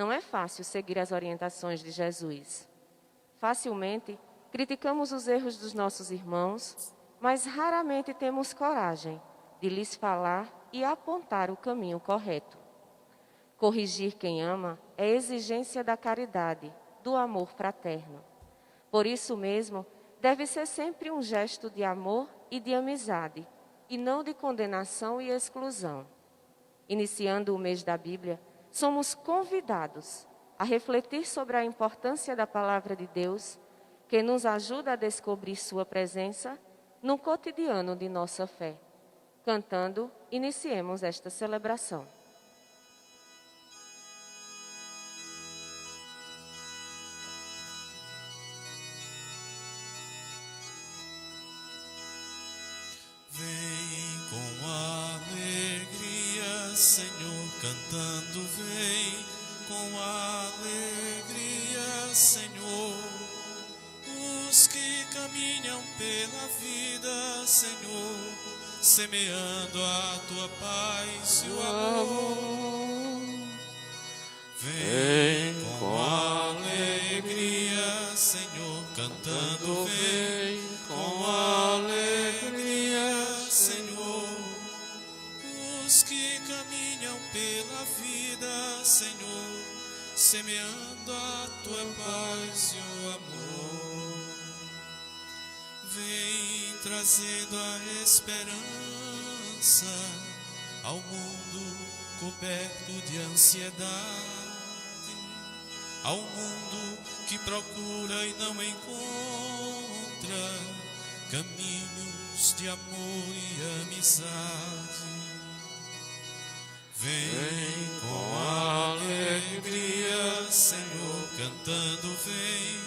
não é fácil seguir as orientações de Jesus. Facilmente criticamos os erros dos nossos irmãos, mas raramente temos coragem de lhes falar e apontar o caminho correto. Corrigir quem ama é exigência da caridade, do amor fraterno. Por isso mesmo, deve ser sempre um gesto de amor e de amizade, e não de condenação e exclusão. Iniciando o mês da Bíblia, somos convidados a refletir sobre a importância da Palavra de Deus, que nos ajuda a descobrir sua presença no cotidiano de nossa fé. Cantando, iniciemos esta celebração. Vem com alegria, Senhor, cantando, vem com alegria, Senhor. Os que caminham pela vida, Senhor, semeando a tua paz e o amor. Vem com alegria, Senhor, cantando, vem com alegria, Senhor. Os que caminham pela vida, Senhor, semeando a tua paz e o amor. Vem trazendo a esperança ao mundo coberto de ansiedade, ao mundo que procura e não encontra caminhos de amor e amizade. Vem com alegria, Senhor, cantando, vem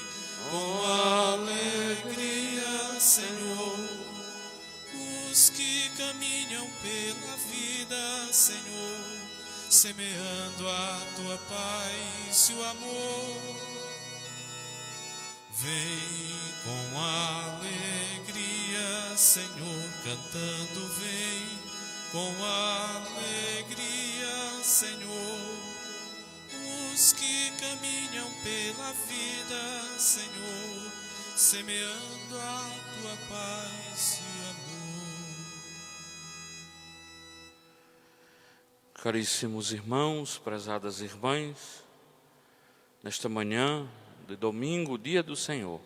com alegria, Senhor. Os que caminham pela vida, Senhor, semeando a tua paz e o amor. Vem com alegria, Senhor, cantando, vem com alegria, Senhor. Os que caminham pela vida, Senhor, semeando a tua paz e amor. Caríssimos irmãos, prezadas irmãs, nesta manhã de domingo, dia do Senhor,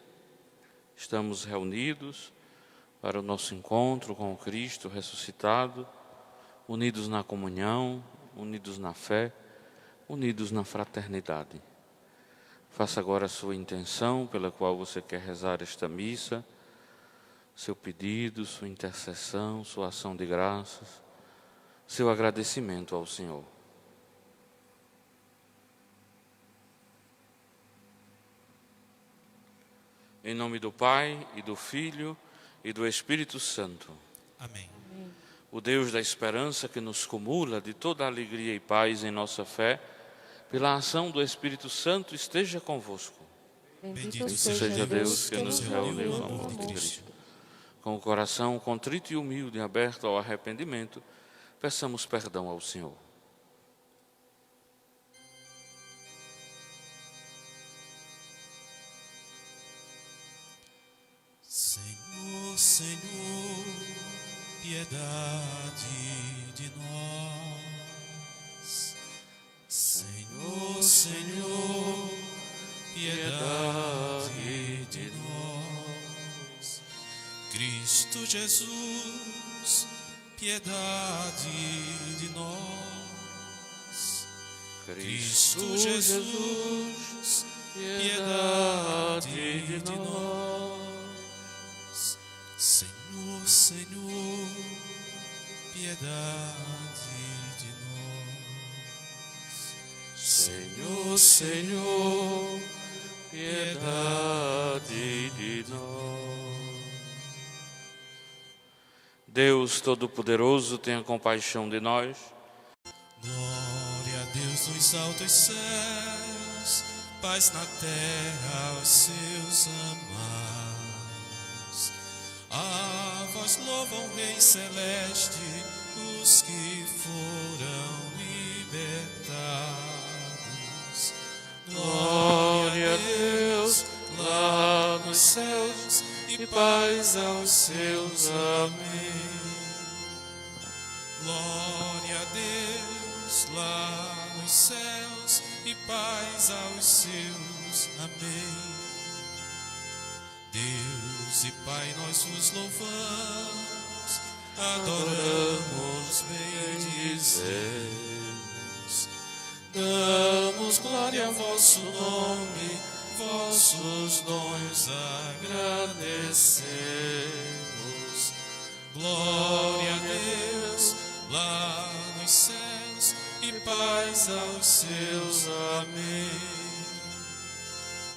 estamos reunidos para o nosso encontro com o Cristo ressuscitado, unidos na comunhão, unidos na fé, unidos na fraternidade. Faça agora a sua intenção pela qual você quer rezar esta missa, seu pedido, sua intercessão, sua ação de graças, seu agradecimento ao Senhor. Em nome do Pai, e do Filho, e do Espírito Santo. Amém. O Deus da esperança que nos cumula de toda alegria e paz em nossa fé, pela ação do Espírito Santo, esteja convosco. Bendito Seja Deus que nos reuniu no amor de Cristo. Com o coração contrito e humilde, aberto ao arrependimento, peçamos perdão ao Senhor. Senhor, Senhor, piedade de nós. Senhor, Senhor, piedade de nós. Cristo Jesus, piedade de nós. Cristo Jesus, piedade de nós. Senhor, Senhor, piedade de nós. Senhor, Senhor, piedade de nós. Deus Todo-Poderoso, tenha compaixão de nós. Glória a Deus nos altos céus, paz na terra aos seus amados. A vós louvam, Rei Celeste, os que foram libertados. paz aos seus. Amém. Glória a Deus lá nos céus e paz aos seus. Amém. Deus e Pai, nós vos louvamos, adoramos, bendizemos. Damos glória ao vosso nome, vossos dons agradecemos. Glória a Deus lá nos céus e paz aos seus. Amém.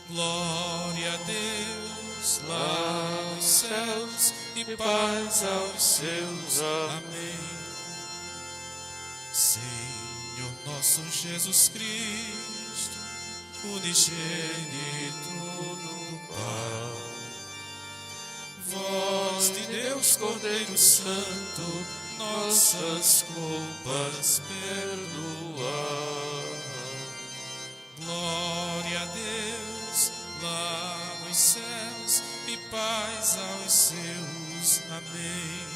Glória a Deus lá nos céus e paz aos seus. Amém. Senhor nosso Jesus Cristo, unigênito do Pai, voz de Deus, Cordeiro Santo, nossas culpas perdoai. Glória a Deus lá nos céus e paz aos seus. Amém.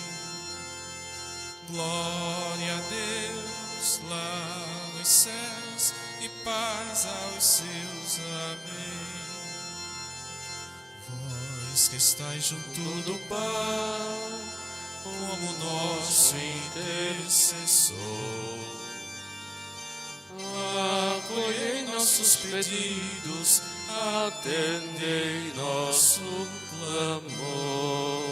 Glória a Deus lá nos céus e paz aos seus. Amém. Vós que estáis junto do Pai, como nosso intercessor, acolhei nossos pedidos, atendei nosso clamor.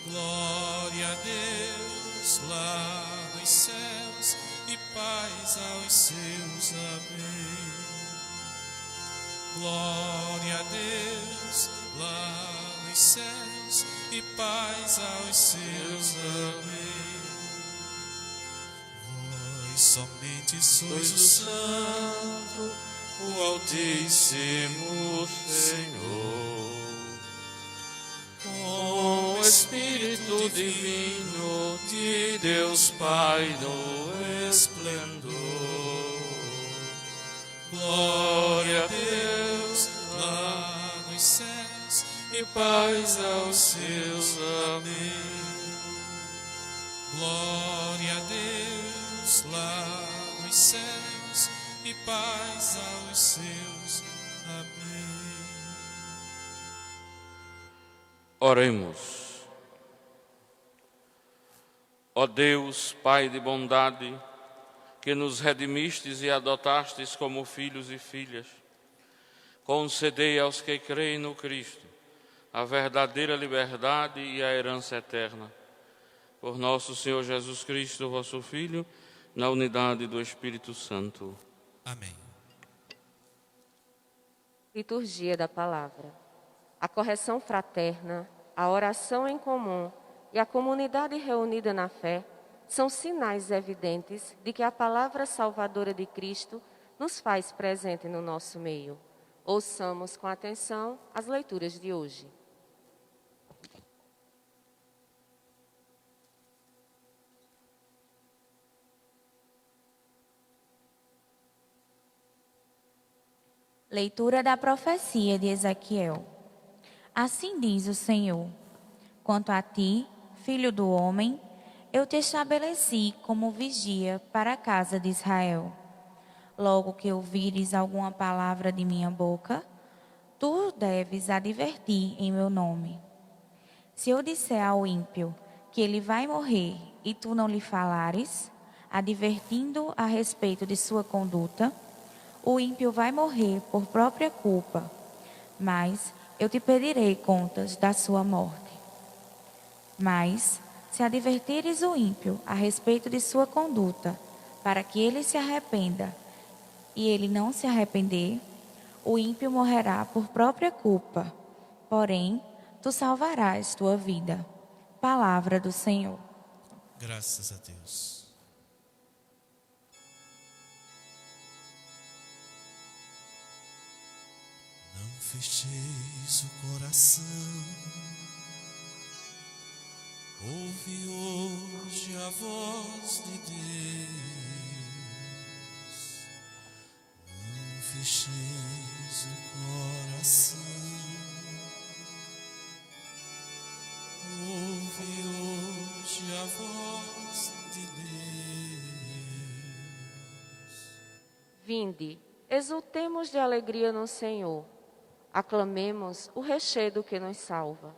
Glória a Deus lá nos céus e paz aos seus. Amém. Glória a Deus lá nos céus e paz aos seus. Amém. Vós somente sois o Santo, o Altíssimo Senhor, com o Espírito Divino de Deus Pai no esplendor. Glória a Deus lá nos céus e paz aos seus. Amém. Glória a Deus lá nos céus e paz aos seus. Amém. Oremos. Ó Deus, Pai de bondade, que nos redimistes e adotastes como filhos e filhas, concedei aos que creem no Cristo a verdadeira liberdade e a herança eterna. Por nosso Senhor Jesus Cristo, vosso Filho, na unidade do Espírito Santo. Amém. Liturgia da Palavra. A correção fraterna, a oração em comum e a comunidade reunida na fé são sinais evidentes de que a palavra salvadora de Cristo nos faz presente no nosso meio. Ouçamos com atenção as leituras de hoje. Leitura da profecia de Ezequiel. Assim diz o Senhor: quanto a ti, filho do homem, eu te estabeleci como vigia para a casa de Israel. Logo que ouvires alguma palavra de minha boca, tu deves advertir em meu nome. Se eu disser ao ímpio que ele vai morrer e tu não lhe falares, advertindo a respeito de sua conduta, o ímpio vai morrer por própria culpa, mas eu te pedirei contas da sua morte. Mas, se advertires o ímpio a respeito de sua conduta, para que ele se arrependa, e ele não se arrepender, o ímpio morrerá por própria culpa, porém, tu salvarás tua vida. Palavra do Senhor. Graças a Deus. Não fecheis o coração, ouve hoje a voz de Deus. Não fecheis o coração, Ouve hoje a voz de Deus. Vinde, exultemos de alegria no Senhor. Aclamemos o rechedo que nos salva.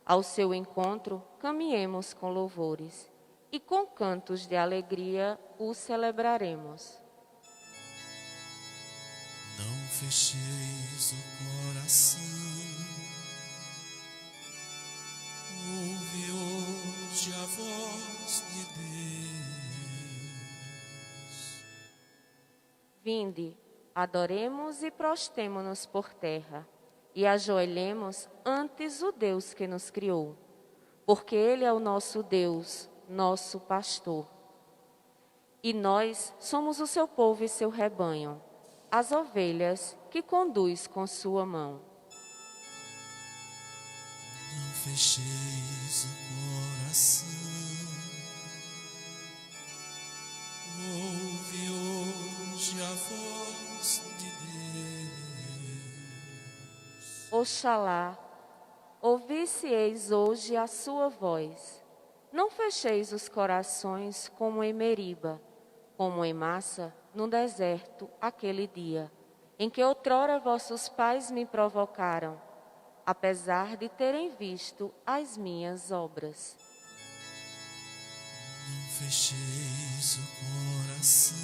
Ao seu encontro, caminhemos com louvores, e com cantos de alegria o celebraremos. Não fecheis o coração. Ouve hoje a voz de Deus. Vinde, adoremos e prostemo-nos por terra, e ajoelhemos antes o Deus que nos criou, porque Ele é o nosso Deus, nosso pastor. E nós somos o seu povo e seu rebanho, as ovelhas que conduz com sua mão. Não fecheis o coração. Ouve hoje a voz de Deus. Oxalá, ouvisse-eis hoje a sua voz. Não fecheis os corações como em Meriba, como em Massa, no deserto, aquele dia, em que outrora vossos pais me provocaram, apesar de terem visto as minhas obras. Não fecheis o coração.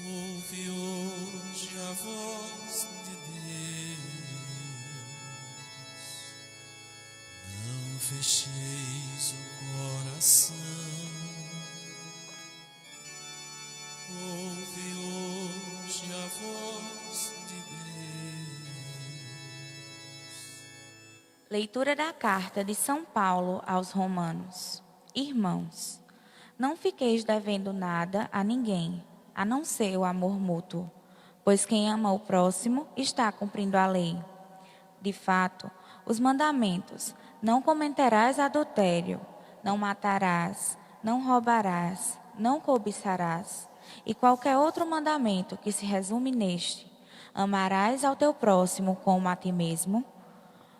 Ouve hoje a voz de Deus. Não fecheis o coração. Ouve hoje a voz de Deus. Leitura da carta de São Paulo aos Romanos. Irmãos, não fiqueis devendo nada a ninguém, a não ser o amor mútuo, pois quem ama o próximo está cumprindo a lei. De fato, os mandamentos: não cometerás adultério, não matarás, não roubarás, não cobiçarás, e qualquer outro mandamento que se resume neste: amarás ao teu próximo como a ti mesmo.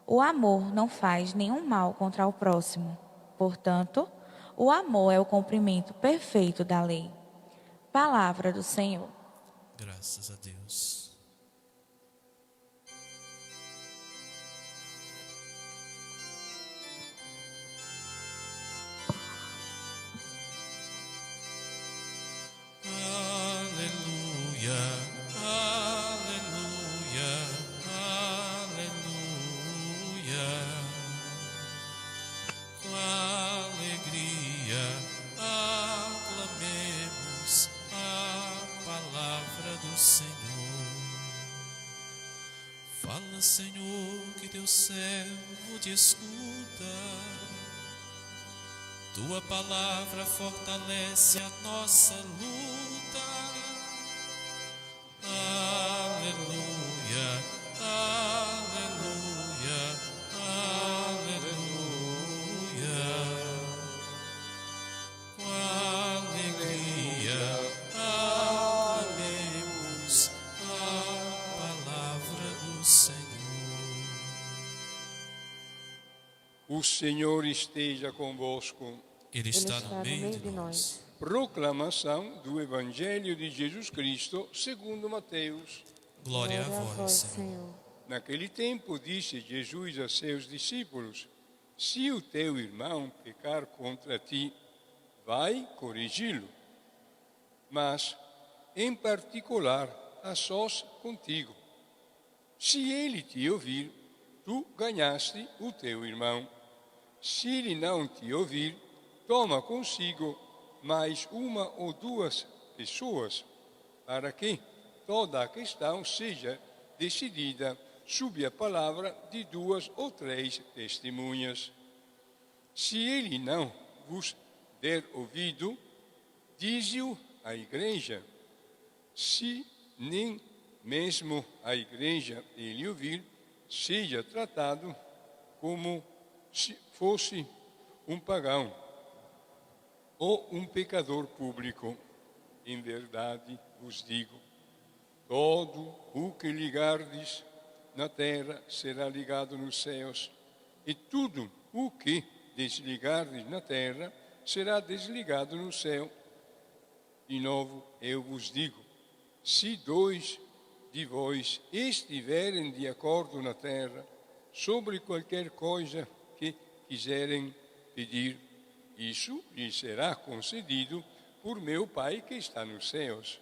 O amor não faz nenhum mal contra o próximo. Portanto, o amor é o cumprimento perfeito da lei. Palavra do Senhor. Graças a Deus. Aleluia, aleluia, aleluia. Com alegria aclamemos a palavra do Senhor. Fala, Senhor, que teu servo te escuta. Tua palavra fortalece a nossa luta. Aleluia, aleluia, aleluia. Com alegria aclamemos a palavra do Senhor. O Senhor esteja convosco. Ele está no meio de nós. Proclamação do Evangelho de Jesus Cristo segundo Mateus. Glória a vós, Senhor. Naquele tempo disse Jesus a seus discípulos: se o teu irmão pecar contra ti, vai corrigi-lo. Mas, em particular, a sós contigo. Se ele te ouvir, tu ganhaste o teu irmão. Se ele não te ouvir, toma consigo mais uma ou duas pessoas, para que toda a questão seja decidida sob a palavra de duas ou três testemunhas. Se ele não vos der ouvido, dize-o à igreja. Se nem mesmo a igreja ele ouvir, seja tratado como se fosse um pagão ou um pecador público. Em verdade vos digo, todo o que ligardes na terra será ligado nos céus, e tudo o que desligardes na terra será desligado no céu. De novo eu vos digo, se dois de vós estiverem de acordo na terra, sobre qualquer coisa que quiserem pedir, isso lhes será concedido por meu Pai que está nos céus.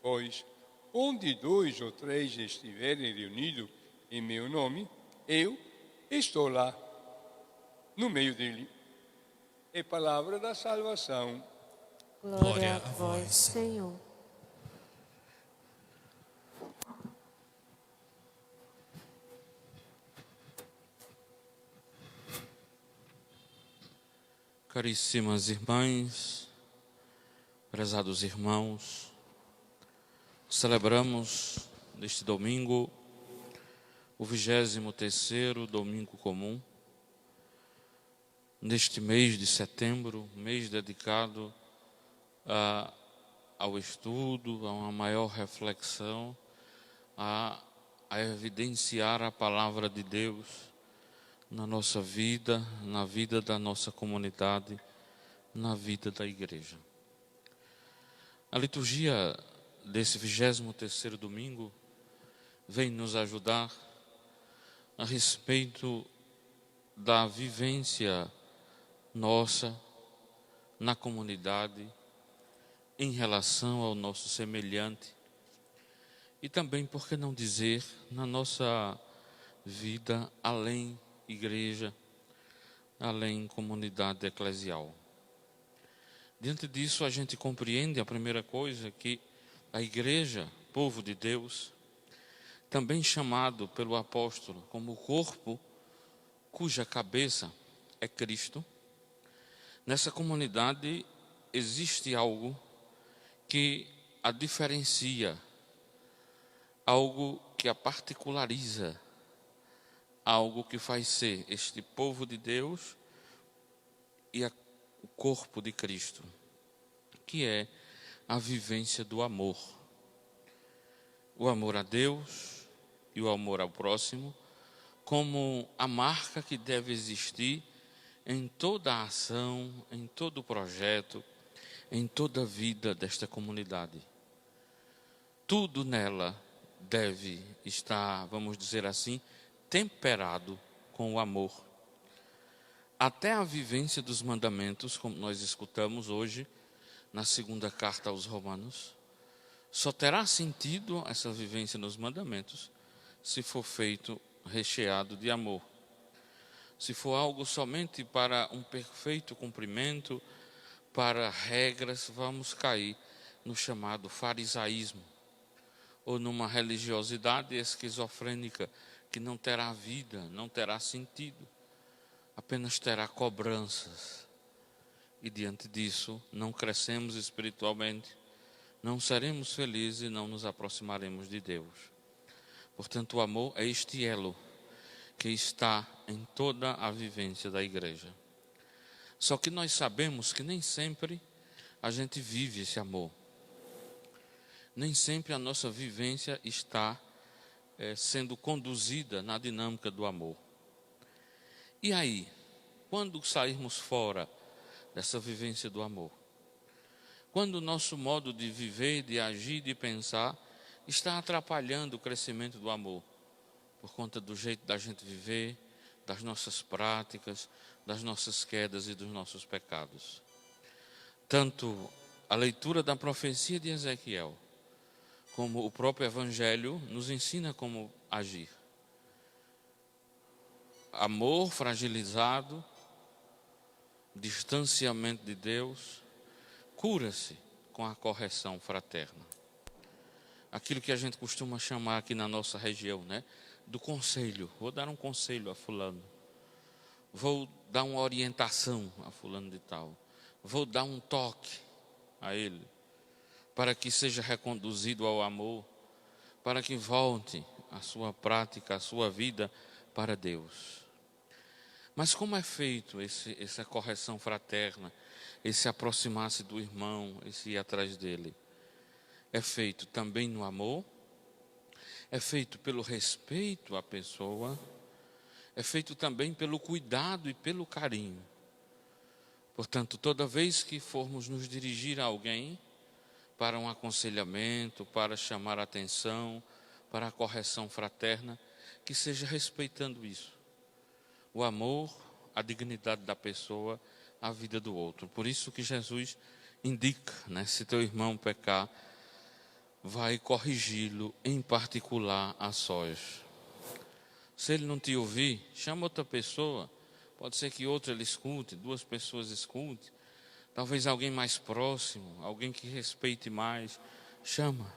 Pois, onde 2 ou 3 estiverem reunidos em meu nome, eu estou lá, no meio dele. É palavra da salvação. Glória a vós, Senhor. Caríssimas irmãs, prezados irmãos, celebramos neste domingo o 23º domingo comum, neste mês de setembro, mês dedicado ao estudo, a uma maior reflexão, a evidenciar a palavra de Deus na nossa vida, na vida da nossa comunidade, na vida da igreja. A liturgia desse 23º domingo vem nos ajudar a respeito da vivência nossa na comunidade, em relação ao nosso semelhante e também, por que não dizer, na nossa vida além igreja, além comunidade eclesial. Diante disso, a gente compreende a primeira coisa, que a igreja, povo de Deus, também chamado pelo apóstolo como o corpo cuja cabeça é Cristo, nessa comunidade existe algo que a diferencia, algo que a particulariza, algo que faz ser este povo de Deus e o corpo de Cristo, que é a vivência do amor. O amor a Deus e o amor ao próximo, como a marca que deve existir em toda a ação, em todo o projeto, em toda a vida desta comunidade. Tudo nela deve estar, vamos dizer assim, temperado com o amor. Até a vivência dos mandamentos, como nós escutamos hoje na segunda carta aos Romanos, só terá sentido essa vivência nos mandamentos se for feito recheado de amor. Se for algo somente para um perfeito cumprimento, para regras, vamos cair no chamado farisaísmo, ou numa religiosidade esquizofrênica que não terá vida, não terá sentido, apenas terá cobranças. E diante disso, não crescemos espiritualmente, não seremos felizes e não nos aproximaremos de Deus. Portanto, o amor é este elo que está em toda a vivência da igreja. Só que nós sabemos que nem sempre a gente vive esse amor. Nem sempre a nossa vivência está sendo conduzida na dinâmica do amor. E aí, quando sairmos fora dessa vivência do amor? Quando o nosso modo de viver, de agir, de pensar está atrapalhando o crescimento do amor, por conta do jeito da gente viver, das nossas práticas, das nossas quedas e dos nossos pecados. Tanto a leitura da profecia de Ezequiel, como o próprio Evangelho nos ensina como agir. Amor fragilizado, distanciamento de Deus, cura-se com a correção fraterna. Aquilo que a gente costuma chamar aqui na nossa região, do conselho. Vou dar um conselho a fulano. Vou dar uma orientação a fulano de tal. Vou dar um toque a ele, para que seja reconduzido ao amor, para que volte a sua prática, a sua vida para Deus. Mas como é feito essa correção fraterna, esse aproximar-se do irmão, esse ir atrás dele? É feito também no amor, é feito pelo respeito à pessoa, é feito também pelo cuidado e pelo carinho. Portanto, toda vez que formos nos dirigir a alguém para um aconselhamento, para chamar a atenção, para a correção fraterna, que seja respeitando isso. O amor, a dignidade da pessoa, a vida do outro. Por isso que Jesus indica, né, se teu irmão pecar, vai corrigi-lo, em particular a sós. Se ele não te ouvir, chama outra pessoa. Pode ser que outra ele escute, 2 pessoas escutem. Talvez alguém mais próximo, alguém que respeite mais. Chama.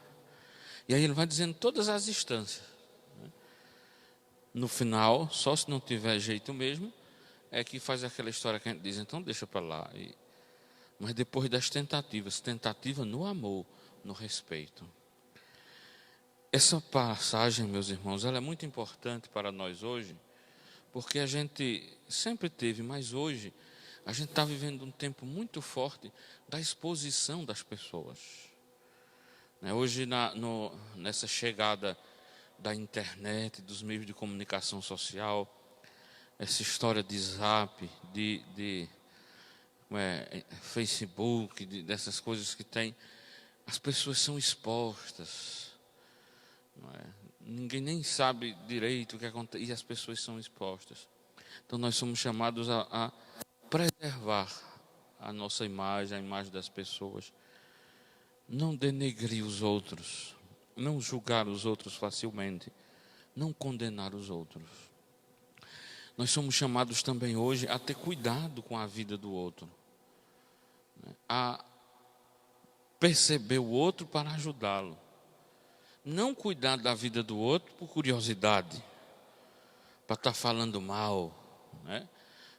E aí ele vai dizendo todas as instâncias. No final, só se não tiver jeito mesmo, é que faz aquela história que a gente diz, então deixa para lá. Mas depois das tentativas, tentativa no amor, no respeito. Essa passagem, meus irmãos, ela é muito importante para nós hoje, porque a gente sempre teve, mas hoje a gente está vivendo um tempo muito forte da exposição das pessoas. Hoje, nessa chegada da internet, dos meios de comunicação social, essa história de Zap, de Facebook, dessas coisas que tem, as pessoas são expostas. Ninguém nem sabe direito o que acontece e as pessoas são expostas. Então nós somos chamados a preservar a nossa imagem, a imagem das pessoas. Não denegrir os outros, não julgar os outros facilmente, não condenar os outros. Nós somos chamados também hoje a ter cuidado com a vida do outro, a perceber o outro para ajudá-lo. Não cuidar da vida do outro por curiosidade, para estar falando mal,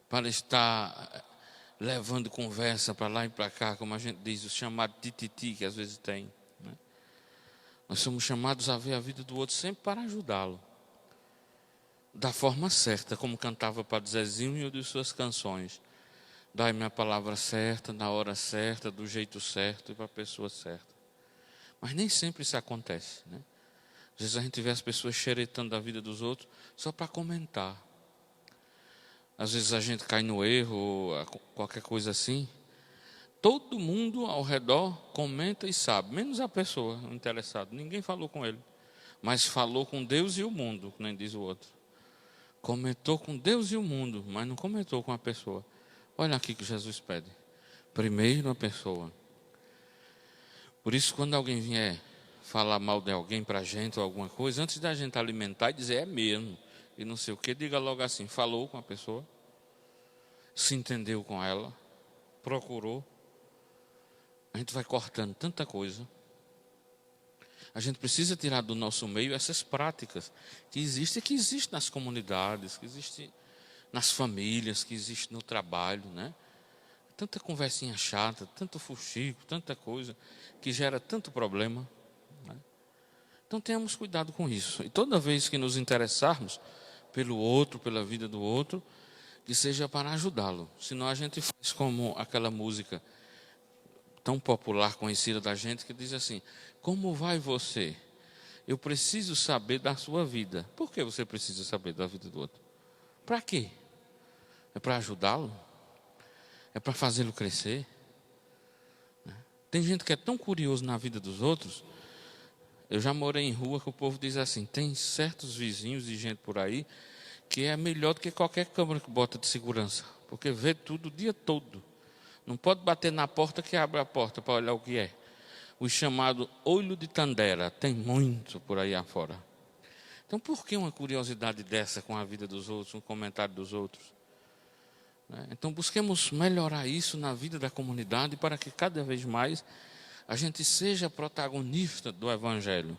para estar levando conversa para lá e para cá, como a gente diz, o chamado tititi que às vezes tem. Nós somos chamados a ver a vida do outro sempre para ajudá-lo, da forma certa, como cantava Padre Zezinho em uma de suas canções. Dai-me a palavra certa, na hora certa, do jeito certo e para a pessoa certa. Mas nem sempre isso acontece, Às vezes a gente vê as pessoas xeretando a vida dos outros só para comentar. Às vezes a gente cai no erro, ou qualquer coisa assim. Todo mundo ao redor comenta e sabe, menos a pessoa interessada. Ninguém falou com ele, mas falou com Deus e o mundo, nem diz o outro. Comentou com Deus e o mundo, mas não comentou com a pessoa. Olha aqui que Jesus pede. Primeiro a pessoa. Por isso, quando alguém vier falar mal de alguém para a gente ou alguma coisa, antes da gente alimentar e dizer é mesmo, e não sei o que, diga logo assim, falou com a pessoa, se entendeu com ela, procurou. A gente vai cortando tanta coisa. A gente precisa tirar do nosso meio essas práticas que existem nas comunidades, que existem nas famílias, que existem no trabalho, Tanta conversinha chata, tanto fuxico, tanta coisa que gera tanto problema. Então tenhamos cuidado com isso. E toda vez que nos interessarmos pelo outro, pela vida do outro, que seja para ajudá-lo. Senão a gente faz como aquela música tão popular, conhecida da gente, que diz assim: como vai você? Eu preciso saber da sua vida. Por que você precisa saber da vida do outro? Para quê? É para ajudá-lo? É para fazê-lo crescer? Tem gente que é tão curioso na vida dos outros. Eu já morei em rua que o povo diz assim, tem certos vizinhos e gente por aí que é melhor do que qualquer câmera que bota de segurança, porque vê tudo o dia todo. Não pode bater na porta que abre a porta para olhar o que é. O chamado olho de Tandera, tem muito por aí afora. Então por que uma curiosidade dessa com a vida dos outros, um comentário dos outros? Então busquemos melhorar isso na vida da comunidade para que cada vez mais a gente seja protagonista do Evangelho.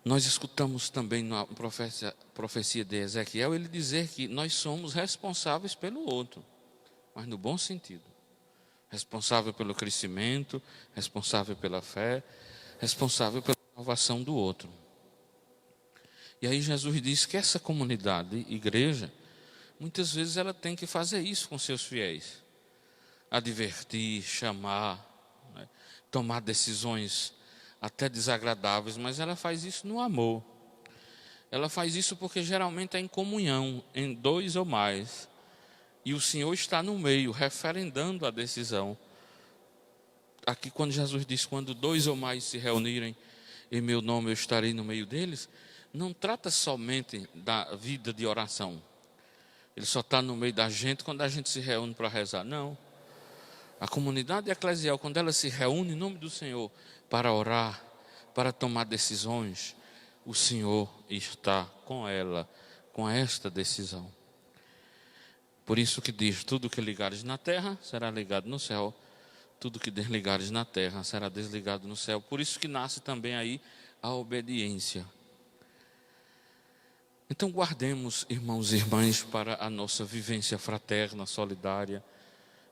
Nós escutamos também na profecia de Ezequiel ele dizer que nós somos responsáveis pelo outro, mas no bom sentido. Responsável pelo crescimento, responsável pela fé, responsável pela salvação do outro. E aí Jesus diz que essa comunidade, igreja, muitas vezes ela tem que fazer isso com seus fiéis. Advertir, chamar, tomar decisões até desagradáveis, mas ela faz isso no amor. Ela faz isso porque geralmente é em comunhão, em 2 ou mais. E o Senhor está no meio, referendando a decisão. Aqui quando Jesus diz, quando 2 ou mais se reunirem em meu nome, eu estarei no meio deles, não trata somente da vida de oração. Ele só está no meio da gente quando a gente se reúne para rezar. Não. A comunidade eclesial, quando ela se reúne em nome do Senhor para orar, para tomar decisões, o Senhor está com ela, com esta decisão. Por isso que diz, tudo que ligares na terra será ligado no céu, tudo que desligares na terra será desligado no céu. Por isso que nasce também aí a obediência. Então guardemos, irmãos e irmãs, para a nossa vivência fraterna, solidária,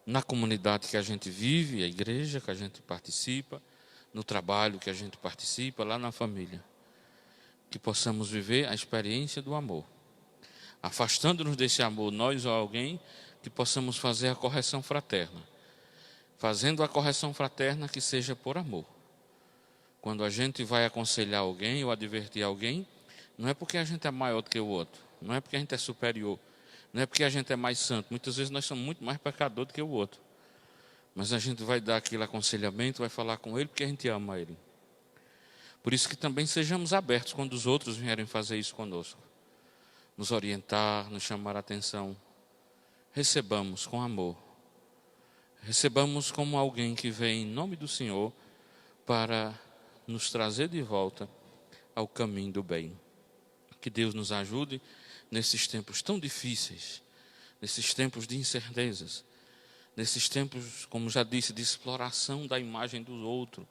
na comunidade que a gente vive, a igreja que a gente participa, no trabalho que a gente participa, lá na família. Que possamos viver a experiência do amor. Afastando-nos desse amor, nós ou alguém, que possamos fazer a correção fraterna. Fazendo a correção fraterna que seja por amor. Quando a gente vai aconselhar alguém ou advertir alguém, não é porque a gente é maior do que o outro, não é porque a gente é superior, não é porque a gente é mais santo. Muitas vezes nós somos muito mais pecadores do que o outro. Mas a gente vai dar aquele aconselhamento, vai falar com ele porque a gente ama ele. Por isso que também sejamos abertos quando os outros vierem fazer isso conosco. Nos orientar, nos chamar a atenção. Recebamos com amor. Recebamos como alguém que vem em nome do Senhor para nos trazer de volta ao caminho do bem. Que Deus nos ajude nesses tempos tão difíceis, nesses tempos de incertezas, nesses tempos, como já disse, de exploração da imagem do outro,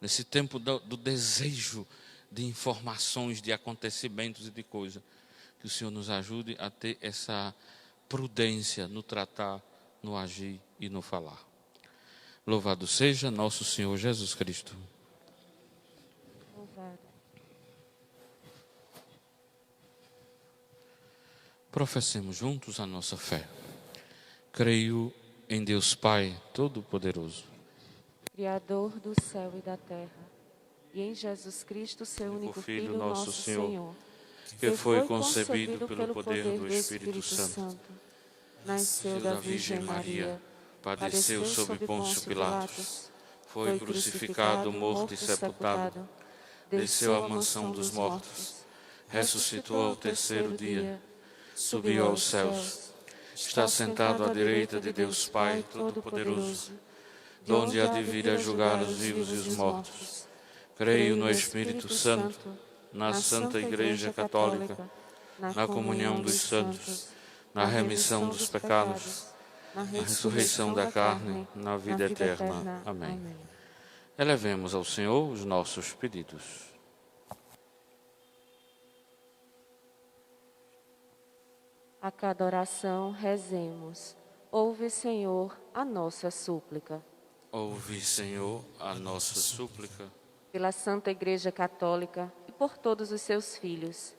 nesse tempo do desejo de informações, de acontecimentos e de coisas. Que o Senhor nos ajude a ter essa prudência no tratar, no agir e no falar. Louvado seja nosso Senhor Jesus Cristo. Louvado. Professemos juntos a nossa fé. Creio em Deus Pai Todo-Poderoso, Criador do céu e da terra, e em Jesus Cristo, seu único Filho, nosso Senhor, que foi concebido pelo poder do Espírito Santo, nasceu da Virgem Maria, padeceu sob Pôncio Pilatos, foi crucificado, morto e sepultado, desceu à mansão dos mortos, ressuscitou ao terceiro dia, subiu aos céus, está sentado à direita de Deus Pai Todo-Poderoso, de onde há de vir a julgar os vivos e os mortos. Creio no Espírito Santo, na Santa Igreja Católica, na comunhão dos santos, na remissão dos pecados, na ressurreição da carne, na vida eterna. Amém. Elevemos ao Senhor os nossos pedidos. A cada oração rezemos. Ouve, Senhor, a nossa súplica. Ouve, Senhor, a nossa súplica. Pela Santa Igreja Católica e por todos os seus filhos,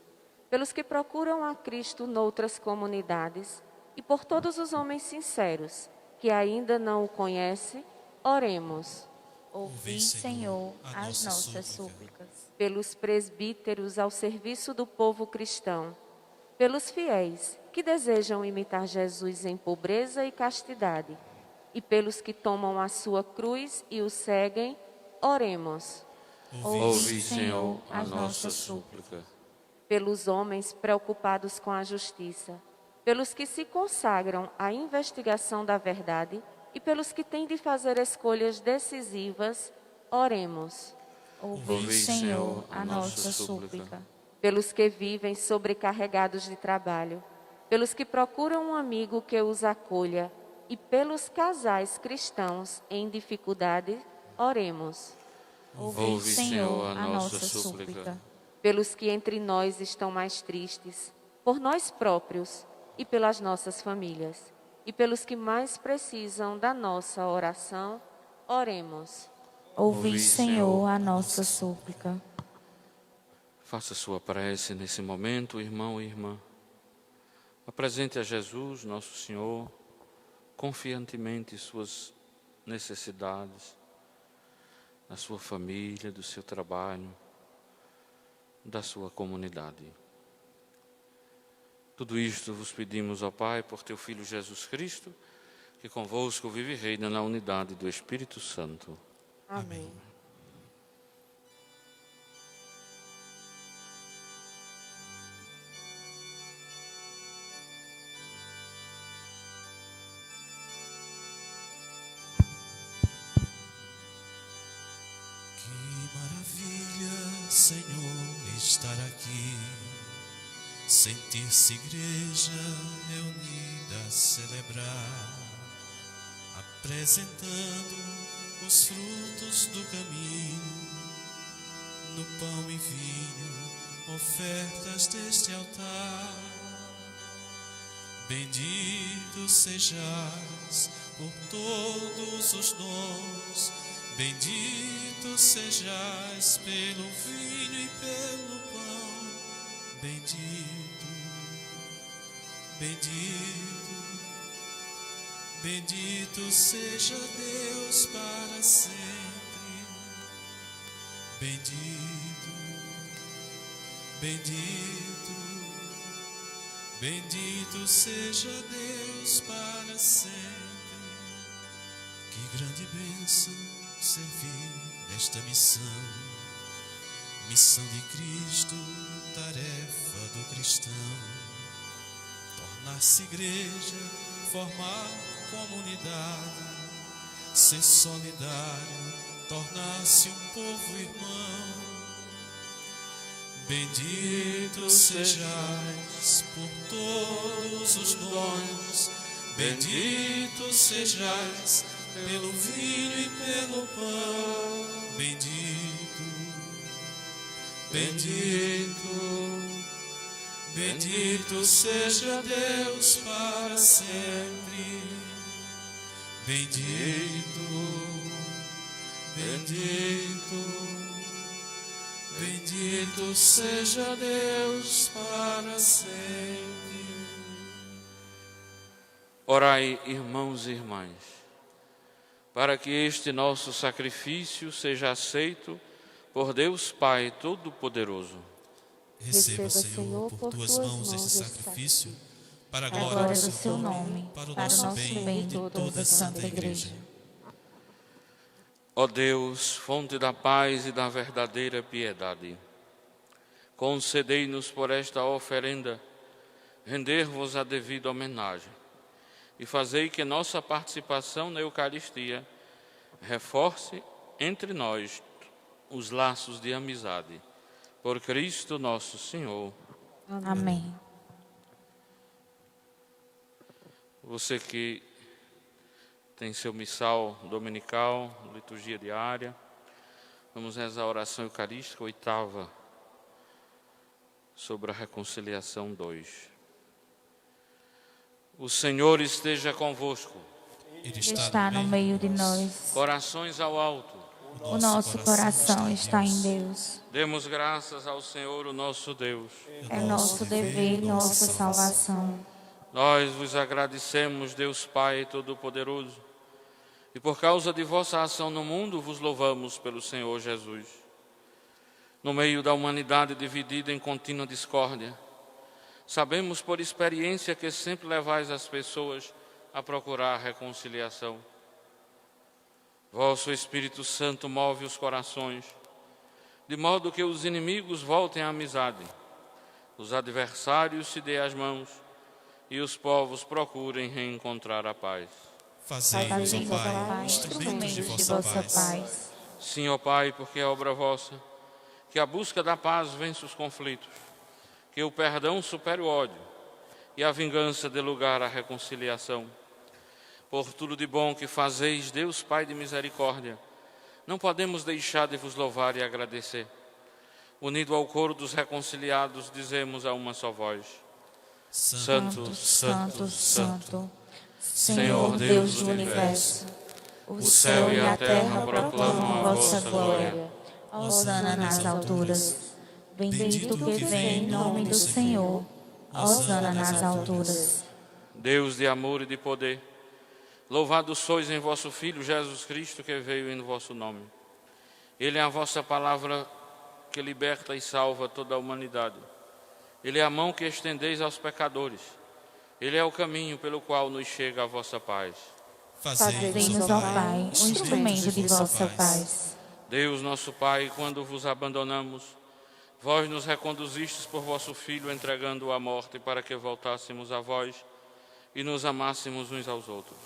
pelos que procuram a Cristo noutras comunidades e por todos os homens sinceros que ainda não o conhecem, oremos. Ouvi, Senhor, as nossas súplicas. Pelos presbíteros ao serviço do povo cristão, pelos fiéis que desejam imitar Jesus em pobreza e castidade, e pelos que tomam a sua cruz e o seguem, oremos. Ouve, Senhor, a nossa súplica. Pelos homens preocupados com a justiça, pelos que se consagram à investigação da verdade e pelos que têm de fazer escolhas decisivas, oremos. Ouvi, Senhor, a nossa súplica. Pelos que vivem sobrecarregados de trabalho, pelos que procuram um amigo que os acolha e pelos casais cristãos em dificuldade, oremos. Ouvi, Senhor, a nossa súplica. Pelos que entre nós estão mais tristes, por nós próprios e pelas nossas famílias, e pelos que mais precisam da nossa oração, oremos. Ouvi, Senhor, a nossa súplica. Faça sua prece nesse momento, irmão e irmã. Apresente a Jesus, nosso Senhor, confiantemente suas necessidades. da sua família, do seu trabalho, da sua comunidade. Tudo isto vos pedimos, ó Pai, por teu Filho Jesus Cristo, que convosco vive e reina na unidade do Espírito Santo. Amém. Que maravilha, Senhor, estar aqui, sentir-se igreja reunida a celebrar, apresentando os frutos do caminho, no pão e vinho, ofertas deste altar. Bendito sejais por todos os dons, bendito sejais pelo vinho e pelo pão, bendito, bendito. Bendito seja Deus para sempre. Bendito, bendito, bendito seja Deus para sempre. Que grande bênção servir nesta missão, missão de Cristo, tarefa do cristão. Tornar-se igreja, formar comunidade, ser solidário, tornar-se um povo irmão. Bendito sejais por todos os dons, bendito sejais pelo vinho e pelo pão. Bendito, bendito, bendito seja Deus para sempre. Bendito, bendito, bendito seja Deus para sempre. Orai, irmãos e irmãs, para que este nosso sacrifício seja aceito por Deus Pai Todo-Poderoso. Receba, Senhor, por tuas mãos este sacrifício, para a glória do seu nome, para o nosso bem e de toda a Santa Igreja. Ó Deus, fonte da paz e da verdadeira piedade, concedei-nos por esta oferenda render-vos a devida homenagem e fazei que nossa participação na Eucaristia reforce entre nós os laços de amizade. Por Cristo nosso Senhor. Amém. Você que tem seu missal dominical, liturgia diária, vamos rezar a oração eucarística, 8ª, sobre a reconciliação 2. O Senhor esteja convosco. Ele Está no meio de nós. Corações ao alto. O nosso coração está em Deus. Demos graças ao Senhor, o nosso Deus. É nosso dever e nossa salvação. Nós vos agradecemos, Deus Pai Todo-Poderoso, e por causa de vossa ação no mundo vos louvamos pelo Senhor Jesus. No meio da humanidade dividida em contínua discórdia, sabemos por experiência que sempre levais as pessoas a procurar a reconciliação. Vosso Espírito Santo move os corações, de modo que os inimigos voltem à amizade, os adversários se dêem as mãos e os povos procurem reencontrar a paz. Fazei-nos, ó Pai, instrumentos de vossa paz. Sim, ó Pai, porque é obra vossa, que a busca da paz vence os conflitos, que o perdão supere o ódio e a vingança dê lugar à reconciliação. Por tudo de bom que fazeis, Deus Pai de misericórdia, não podemos deixar de vos louvar e agradecer. Unido ao coro dos reconciliados, dizemos a uma só voz: Santo, Santo, Santo, Senhor Deus do Universo, o céu e a terra proclamam a vossa glória. Hosana nas alturas. Bendito que vem em nome do Senhor. Hosana nas alturas. Deus de amor e de poder, louvado sois em vosso Filho Jesus Cristo, que veio em vosso nome. Ele é a vossa palavra que liberta e salva toda a humanidade. Ele é a mão que estendeis aos pecadores. Ele é o caminho pelo qual nos chega a vossa paz. Fazei-nos, ó Pai, um instrumento de vossa paz. Deus, nosso Pai, quando vos abandonamos, vós nos reconduzistes por vosso Filho, entregando-o à morte para que voltássemos a vós e nos amássemos uns aos outros.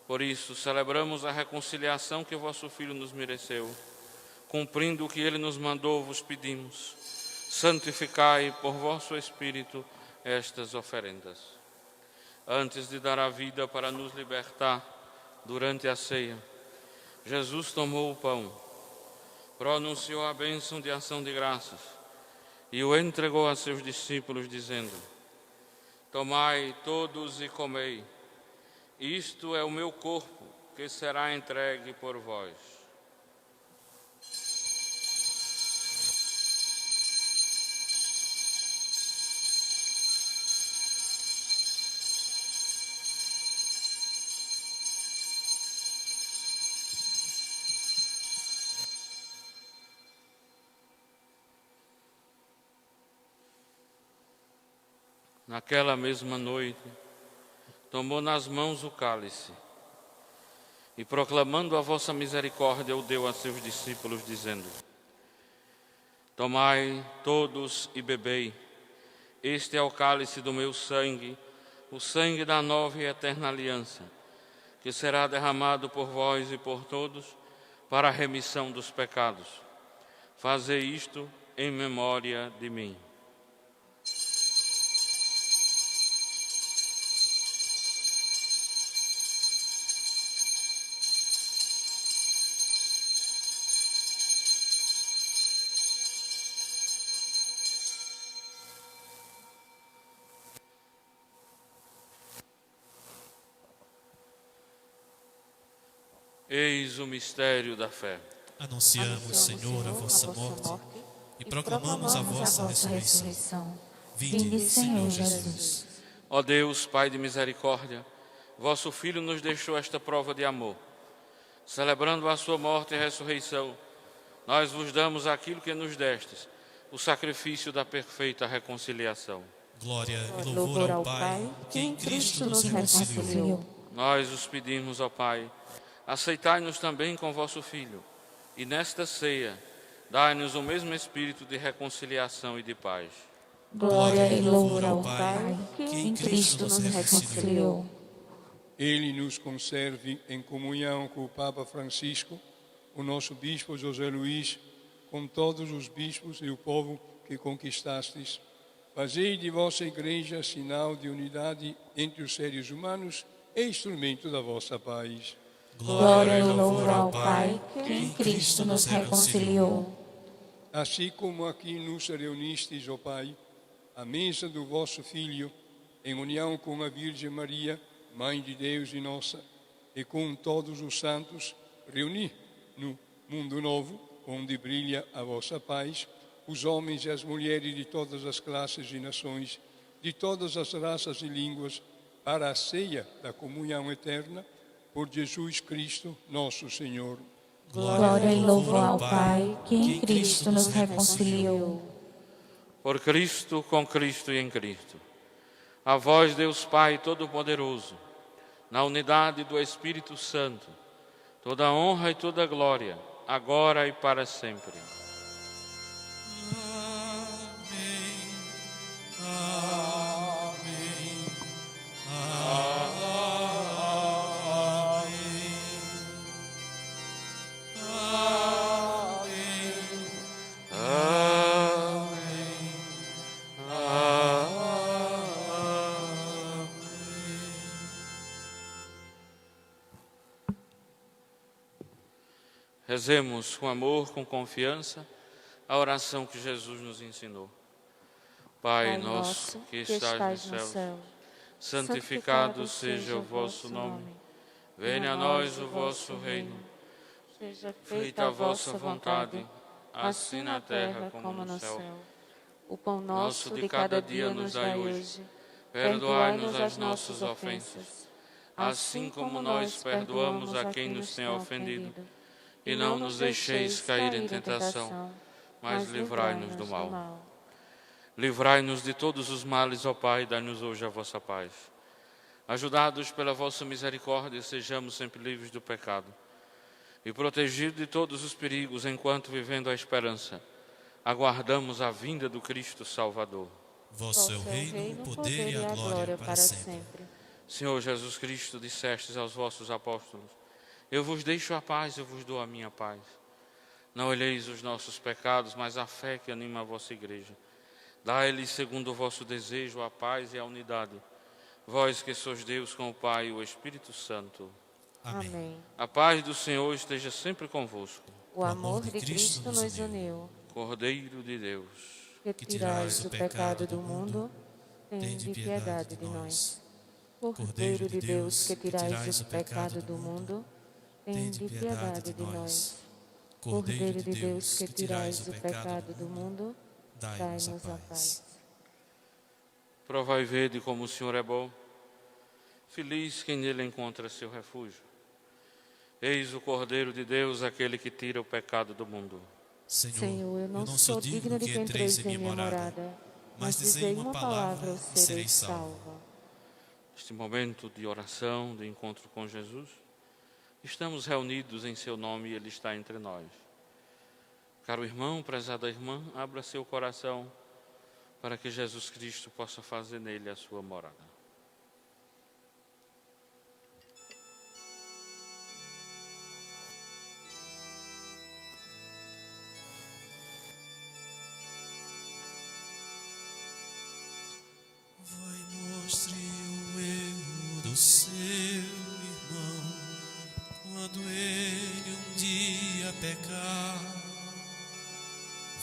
Por isso, celebramos a reconciliação que vosso Filho nos mereceu. Cumprindo o que ele nos mandou, vos pedimos: santificai por vosso Espírito estas oferendas. Antes de dar a vida para nos libertar, durante a ceia, Jesus tomou o pão, pronunciou a bênção de ação de graças e o entregou a seus discípulos, dizendo: tomai todos e comei, isto é o meu corpo que será entregue por vós. Naquela mesma noite, tomou nas mãos o cálice e, proclamando a vossa misericórdia, o deu a seus discípulos, dizendo: tomai todos e bebei, este é o cálice do meu sangue, o sangue da nova e eterna aliança, que será derramado por vós e por todos para a remissão dos pecados. Fazei isto em memória de mim. Eis o mistério da fé. Anunciamos, Senhor, a vossa morte e proclamamos a vossa ressurreição. Vinde, Senhor Jesus. Ó Deus, Pai de misericórdia, vosso Filho nos deixou esta prova de amor. Celebrando a sua morte e ressurreição, nós vos damos aquilo que nos destes, o sacrifício da perfeita reconciliação. Glória e louvor ao Pai, que em Cristo nos reconciliou. Nós os pedimos, ó Pai, aceitai-nos também com vosso Filho, e nesta ceia, dai-nos o mesmo espírito de reconciliação e de paz. Glória e louvor ao Pai, que em Cristo nos reconciliou. Ele nos conserve em comunhão com o Papa Francisco, o nosso Bispo José Luís, com todos os bispos e o povo que conquistastes. Fazei de vossa Igreja sinal de unidade entre os seres humanos e instrumento da vossa paz. Glória e louvor ao Pai, que em Cristo nos reconciliou. Assim como aqui nos reunistes, ó Pai, à mesa do vosso Filho, em união com a Virgem Maria, Mãe de Deus e nossa, e com todos os santos, reuni no mundo novo, onde brilha a vossa paz, os homens e as mulheres de todas as classes e nações, de todas as raças e línguas, para a ceia da comunhão eterna, por Jesus Cristo, nosso Senhor. Glória e louvor ao Pai, que em Cristo nos reconciliou. Por Cristo, com Cristo e em Cristo. A vós, Deus Pai Todo-Poderoso, na unidade do Espírito Santo, toda a honra e toda a glória, agora e para sempre. Rezemos com amor, com confiança, a oração que Jesus nos ensinou. Pai nosso, que estais no céu, santificado seja o vosso nome. Venha a nós o vosso reino. Seja feita a vossa vontade, assim na terra como no céu. O pão nosso de cada dia nos dai hoje. Perdoai-nos as nossas ofensas, assim como nós perdoamos a quem nos tem ofendido. e não nos deixeis cair em tentação, mas livrai-nos do mal. Livrai-nos de todos os males, ó Pai, e dai-nos hoje a vossa paz. Ajudados pela vossa misericórdia, sejamos sempre livres do pecado e protegidos de todos os perigos, enquanto, vivendo a esperança, aguardamos a vinda do Cristo Salvador. Vosso é o reino, o poder e a glória para sempre. Senhor Jesus Cristo, dissestes aos vossos apóstolos: eu vos deixo a paz, eu vos dou a minha paz. Não olheis os nossos pecados, mas a fé que anima a vossa igreja. Dai-lhes, segundo o vosso desejo, a paz e a unidade. Vós que sois Deus com o Pai e o Espírito Santo. Amém. A paz do Senhor esteja sempre convosco. O amor de Cristo nos uniu. Cordeiro de Deus, Que tirais o pecado do mundo, tende piedade de nós. Cordeiro de Deus, que tirais o pecado do mundo, tende piedade de nós. Cordeiro de Deus, que tirais o pecado do mundo, dai-nos a paz. provai e vede como o Senhor é bom. Feliz quem nele encontra seu refúgio. Eis o Cordeiro de Deus, aquele que tira o pecado do mundo. Senhor, eu não sou digno de que entreis em minha morada, mas dizei uma palavra e serei salva. Neste momento de oração, de encontro com Jesus, estamos reunidos em seu nome e Ele está entre nós. Caro irmão, prezada irmã, abra seu coração para que Jesus Cristo possa fazer nele a sua morada. Mostre o erro do seu irmão quando ele um dia pecar.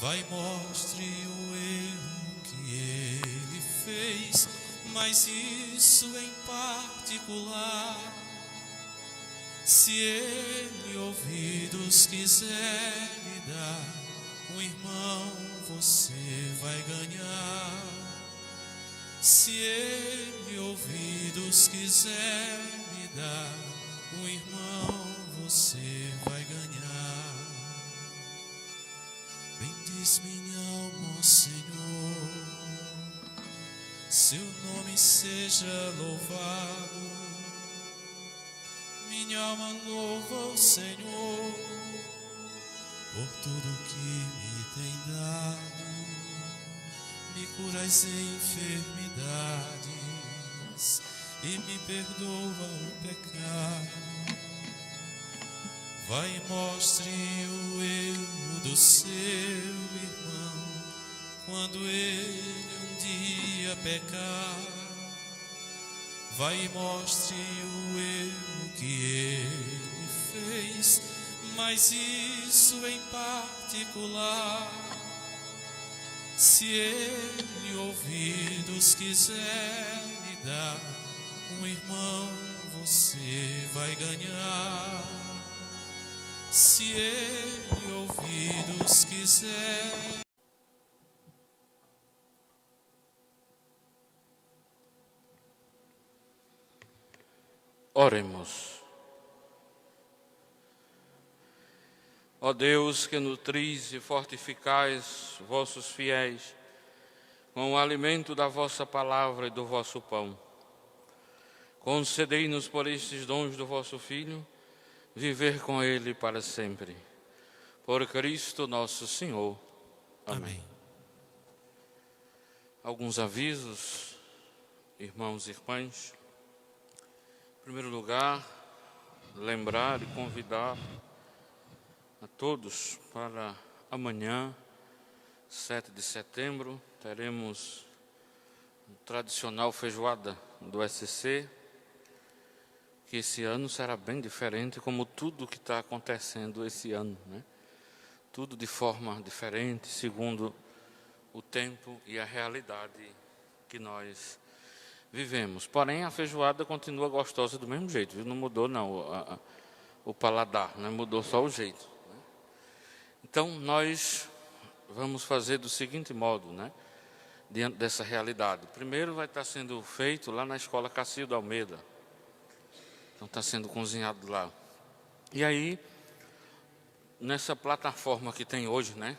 Vai, mostre o erro que ele fez, mas isso em particular. Se ele ouvidos quiser lhe dar, um irmão você vai ganhar. Se ele ouvidos quiser lhe dar, um irmão você vai ganhar. Bendiz minha alma, ó Senhor, seu nome seja louvado. Minha alma louva o Senhor por tudo que me tem dado. Me curais em enfermidades e me perdoa o pecado. Vai e mostre o erro do seu irmão quando ele um dia pecar. Vai e mostre o erro que ele fez, mas isso em particular. Se ele ouvidos quiser lhe dar, um irmão você vai ganhar. Se ele ouvidos quiser. Oremos. Ó Deus, que nutris e fortificais vossos fiéis com o alimento da vossa palavra e do vosso pão, concedei-nos por estes dons do vosso Filho, viver com Ele para sempre. Por Cristo nosso Senhor. Amém. Alguns avisos, irmãos e irmãs. Em primeiro lugar, lembrar e convidar a todos para amanhã, 7 de setembro, teremos a tradicional feijoada do SC, que esse ano será bem diferente, como tudo que está acontecendo esse ano, né? Tudo de forma diferente, segundo o tempo e a realidade que nós vivemos. Porém, a feijoada continua gostosa do mesmo jeito, viu? Não mudou não o paladar, né? Mudou só o jeito. Então, nós vamos fazer do seguinte modo, né? Diante dessa realidade. Primeiro vai estar sendo feito lá na Escola Cacildo Almeida. Então, está sendo cozinhado lá. E aí, nessa plataforma que tem hoje, né?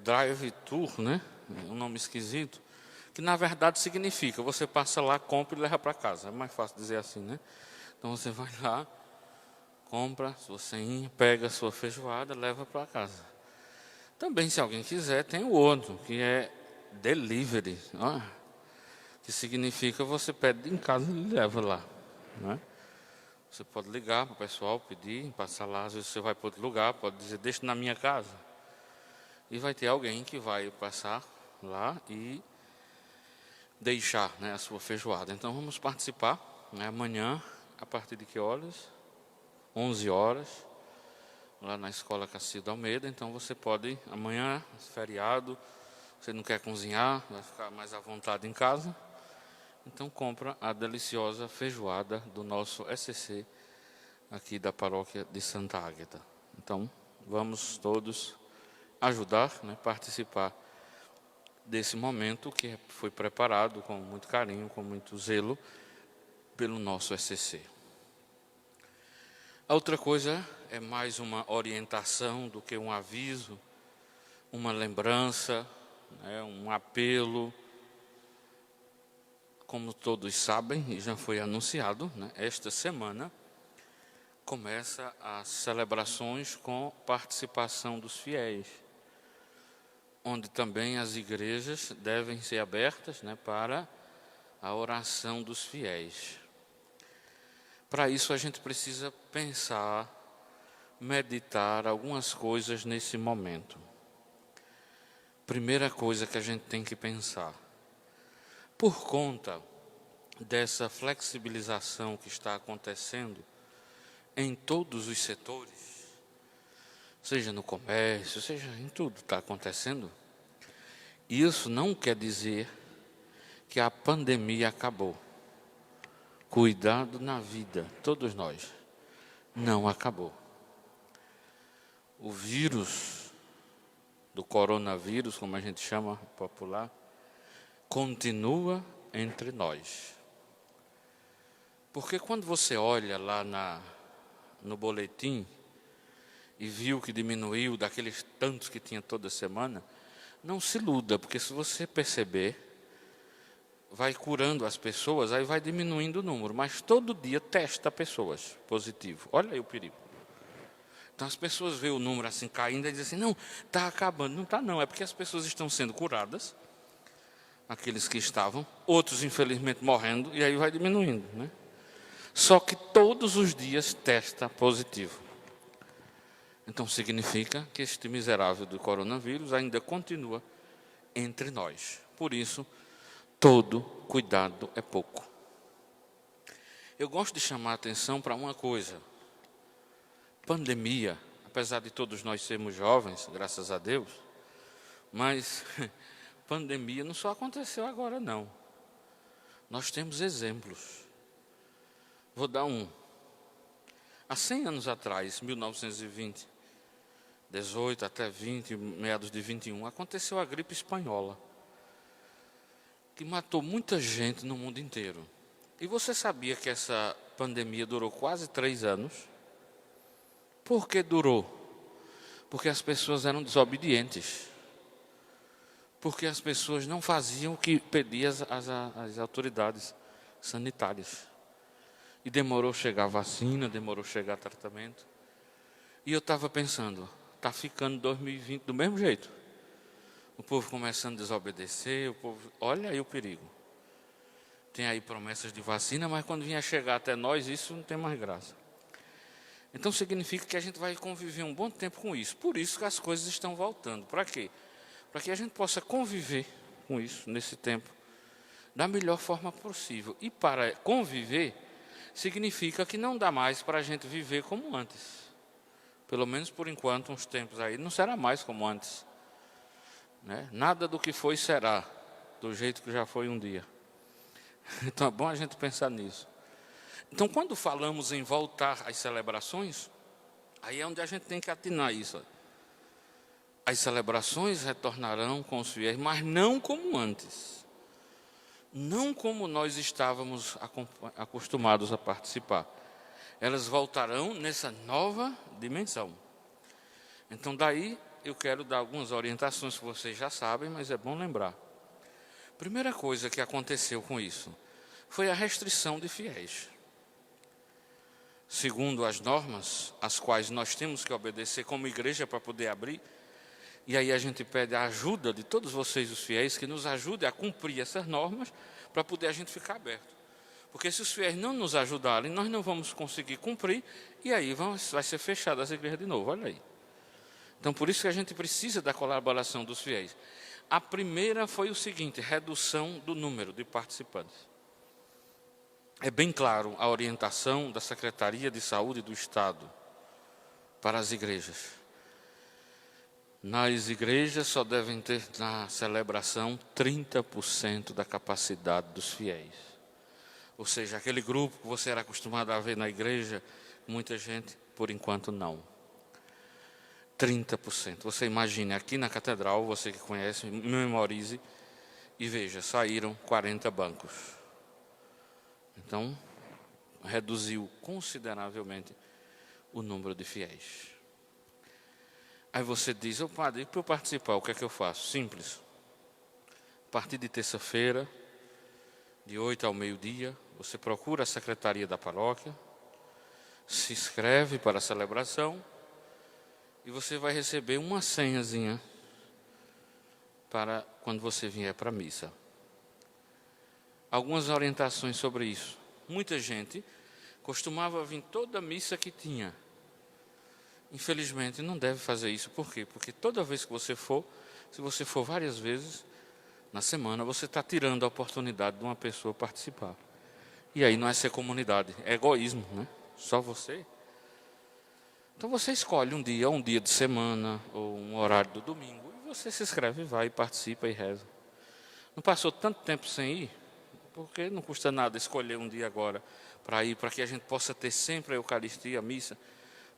Drive-thru, né? Um nome esquisito, que na verdade significa, você passa lá, compra e leva para casa. É mais fácil dizer assim, né? Então você vai lá, compra sua ceinha, pega a sua feijoada, leva para casa. Também, se alguém quiser, tem o outro, que é delivery, ó, que significa você pede em casa e leva lá, né? Você pode ligar para o pessoal, pedir, passar lá. Às vezes você vai para outro lugar, pode dizer, deixa na minha casa. E vai ter alguém que vai passar lá e deixar, né, a sua feijoada. Então vamos participar, né, amanhã, a partir de que horas? 11 horas, lá na Escola Cacildo Almeida. Então você pode, amanhã, feriado, você não quer cozinhar, vai ficar mais à vontade em casa. Então compra a deliciosa feijoada do nosso SCC aqui da paróquia de Santa Águeda. Então vamos todos ajudar, né, participar desse momento que foi preparado com muito carinho, com muito zelo pelo nosso SCC. A outra coisa é mais uma orientação do que um aviso, uma lembrança, né, um apelo. Como todos sabem, e já foi anunciado, né, esta semana começa as celebrações com participação dos fiéis, onde também as igrejas devem ser abertas, né, para a oração dos fiéis. Para isso a gente precisa pensar, meditar algumas coisas nesse momento. Primeira coisa que a gente tem que pensar: por conta dessa flexibilização que está acontecendo em todos os setores, seja no comércio, seja em tudo está acontecendo, isso não quer dizer que a pandemia acabou. Cuidado na vida, todos nós, não acabou. O vírus do coronavírus, como a gente chama popular, continua entre nós. Porque quando você olha lá no boletim e viu que diminuiu daqueles tantos que tinha toda semana, não se iluda, porque se você perceber, vai curando as pessoas, aí vai diminuindo o número, mas todo dia testa pessoas positivo. Olha aí o perigo. Então as pessoas veem o número assim caindo e dizem assim, não, está acabando. Não está não, é porque as pessoas estão sendo curadas, aqueles que estavam, outros infelizmente morrendo, e aí vai diminuindo, né? Só que todos os dias testa positivo. Então significa que este miserável do coronavírus ainda continua entre nós. Por isso, todo cuidado é pouco. Eu gosto de chamar a atenção para uma coisa. Pandemia, apesar de todos nós sermos jovens, graças a Deus, mas pandemia não só aconteceu agora, não. Nós temos exemplos. Vou dar um. Há 100 anos atrás, 1920, 18 até 20, meados de 21, aconteceu a gripe espanhola, que matou muita gente no mundo inteiro. E você sabia que essa pandemia durou quase 3 anos? Por que durou? Porque as pessoas eram desobedientes. Porque as pessoas não faziam o que pediam as autoridades sanitárias. E demorou chegar a vacina, demorou chegar tratamento. E eu estava pensando, está ficando 2020 do mesmo jeito. O povo começando a desobedecer, olha aí o perigo. Tem aí promessas de vacina, mas quando vier chegar até nós, isso não tem mais graça. Então significa que a gente vai conviver um bom tempo com isso. Por isso que as coisas estão voltando. Para quê? Para que a gente possa conviver com isso nesse tempo da melhor forma possível. E para conviver, significa que não dá mais para a gente viver como antes. Pelo menos por enquanto, uns tempos aí, não será mais como antes. Né? Nada do que foi será do jeito que já foi um dia. Então é bom a gente pensar nisso. Então quando falamos em voltar às celebrações, aí é onde a gente tem que atinar isso. As celebrações retornarão com os fiéis, mas não como antes. Não como nós estávamos acostumados a participar. elas voltarão nessa nova dimensão. Então daí eu quero dar algumas orientações que vocês já sabem, mas é bom lembrar. Primeira coisa que aconteceu com isso foi a restrição de fiéis. Segundo as normas, às quais nós temos que obedecer como igreja para poder abrir, e aí a gente pede a ajuda de todos vocês, os fiéis, que nos ajudem a cumprir essas normas para poder a gente ficar aberto. Porque se os fiéis não nos ajudarem, nós não vamos conseguir cumprir, e aí vai ser fechada as igrejas de novo, olha aí. Então, por isso que a gente precisa da colaboração dos fiéis. A primeira foi o seguinte, redução do número de participantes. É bem claro a orientação da Secretaria de Saúde do Estado para as igrejas. Nas igrejas só devem ter na celebração 30% da capacidade dos fiéis. Ou seja, aquele grupo que você era acostumado a ver na igreja, muita gente, por enquanto não. 30%. Você imagine, aqui na catedral, você que conhece, memorize e veja, saíram 40 bancos. Então, reduziu consideravelmente o número de fiéis. Aí você diz, padre, para eu participar, o que é que eu faço? Simples. A partir de terça-feira, de 8 ao meio-dia, você procura a secretaria da paróquia, se inscreve para a celebração, e você vai receber uma senhazinha para quando você vier para a missa. Algumas orientações sobre isso. Muita gente costumava vir toda a missa que tinha. Infelizmente não deve fazer isso. Por quê? Porque toda vez que você for, se você for várias vezes na semana, você está tirando a oportunidade de uma pessoa participar. E aí não é ser comunidade, é egoísmo, né? Só você. Então você escolhe um dia de semana, ou um horário do domingo, e você se inscreve, vai, participa e reza. Não passou tanto tempo sem ir, porque não custa nada escolher um dia agora para ir, para que a gente possa ter sempre a Eucaristia, a missa,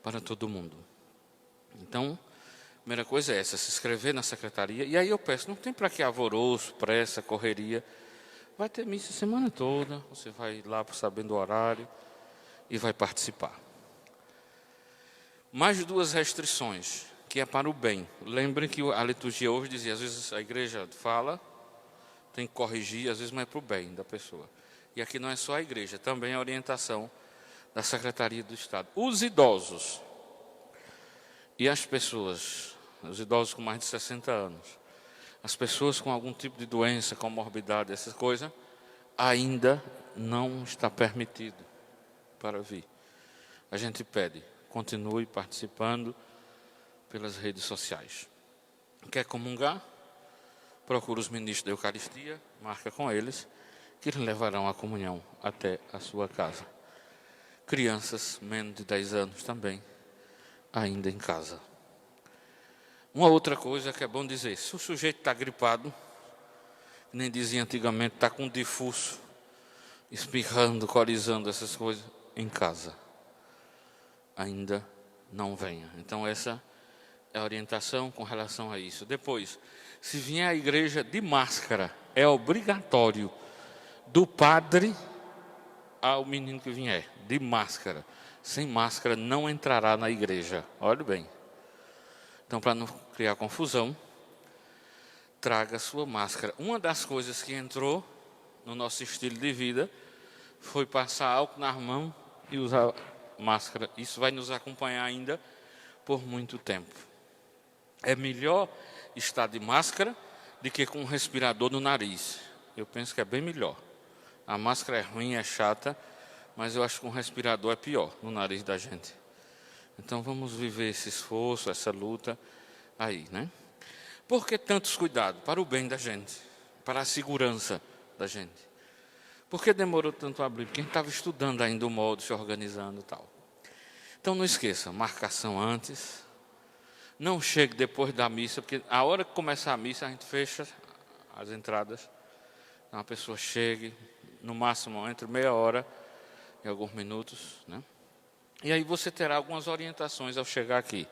para todo mundo. Então, a primeira coisa é essa, se inscrever na secretaria, e aí eu peço, não tem para que alvoroço, pressa, correria, vai ter missa a semana toda, você vai lá sabendo o horário e vai participar. Mais 2 restrições, que é para o bem. Lembrem que a liturgia hoje dizia, às vezes a igreja fala, tem que corrigir, às vezes não é para o bem da pessoa. E aqui não é só a igreja, também a orientação da Secretaria do Estado. Os idosos e as pessoas, os idosos com mais de 60 anos, as pessoas com algum tipo de doença, comorbidade, essas coisas, ainda não está permitido para vir. A gente pede, continue participando pelas redes sociais. Quer comungar? Procura os ministros da Eucaristia, marca com eles, que eles levarão a comunhão até a sua casa. Crianças menos de 10 anos também, ainda em casa. Uma outra coisa que é bom dizer, se o sujeito está gripado, nem dizia antigamente, está com difuso, espirrando, corizando, essas coisas, em casa. Ainda não venha. Então essa é a orientação com relação a isso. Depois, se vier à igreja de máscara, é obrigatório do padre ao menino que vier, de máscara. Sem máscara não entrará na igreja. Olhe bem. Então, para não criar confusão, traga sua máscara. Uma das coisas que entrou no nosso estilo de vida foi passar álcool na mão e usar máscara. Isso vai nos acompanhar ainda por muito tempo. É melhor estar de máscara do que com um respirador no nariz. Eu penso que é bem melhor. A máscara é ruim, é chata, mas eu acho que um respirador é pior no nariz da gente. Então vamos viver esse esforço, essa luta aí, né? Por que tantos cuidados? Para o bem da gente, para a segurança da gente. Por que demorou tanto a abrir? Porque a gente estava estudando ainda o modo, se organizando e tal. Então não esqueça, marcação antes. Não chegue depois da missa, porque a hora que começar a missa a gente fecha as entradas. Então a pessoa chegue, no máximo entre meia hora e alguns minutos, né? E aí você terá algumas orientações ao chegar aqui.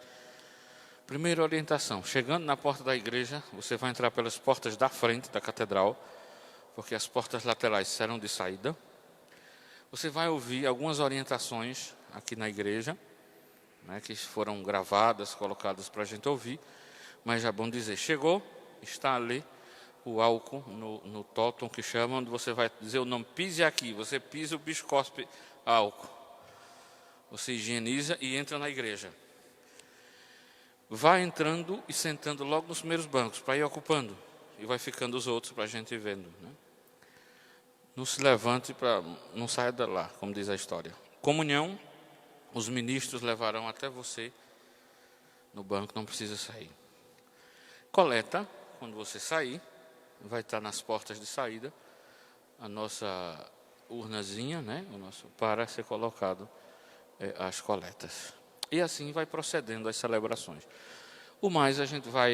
Primeira orientação, chegando na porta da igreja, você vai entrar pelas portas da frente da catedral, porque as portas laterais serão de saída. Você vai ouvir algumas orientações aqui na igreja, né, que foram gravadas, colocadas para a gente ouvir, mas é bom dizer, chegou, está ali o álcool no tóton que chama, onde você vai dizer o nome, pise aqui, você pisa, o bicho cospe álcool. Você higieniza e entra na igreja. Vai entrando e sentando logo nos primeiros bancos, para ir ocupando, e vai ficando os outros para a gente ir vendo, né? Não se levante, não saia de lá, como diz a história. Comunhão, os ministros levarão até você no banco, não precisa sair. Coleta, quando você sair, vai estar nas portas de saída, a nossa urnazinha, né, para ser colocado as coletas. E assim vai procedendo as celebrações. O mais a gente vai